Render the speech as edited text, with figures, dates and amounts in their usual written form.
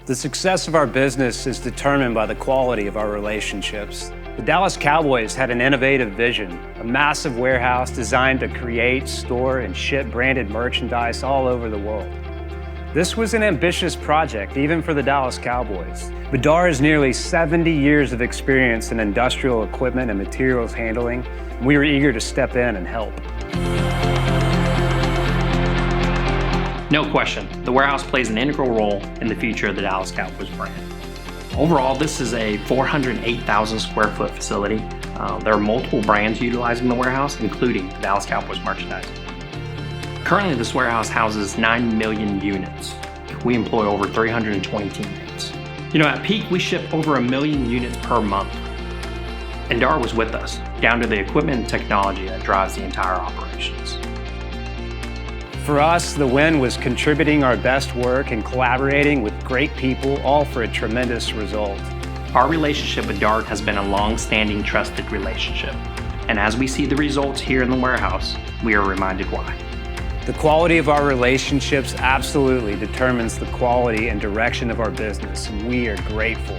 The success of our business is determined by the quality of our relationships. The Dallas Cowboys had an innovative vision, a massive warehouse designed to create, store, and ship branded merchandise all over the world. This was an ambitious project, even for the Dallas Cowboys. Vidar has nearly 70 years of experience in industrial equipment and materials handling, and we were eager to step in and help. No question, the warehouse plays an integral role in the future of the Dallas Cowboys brand. Overall, this is a 408,000 square foot facility. There are multiple brands utilizing the warehouse, including the Dallas Cowboys merchandise. Currently, this warehouse houses 9 million units. We employ over 320 teammates. At peak, we ship over 1 million units per month. And Dar was with us, down to the equipment and technology that drives the entire operations. For us, the win was contributing our best work and collaborating with great people, all for a tremendous result. Our relationship with Dart has been a long-standing, trusted relationship. And as we see the results here in the warehouse, we are reminded why. The quality of our relationships absolutely determines the quality and direction of our business, and we are grateful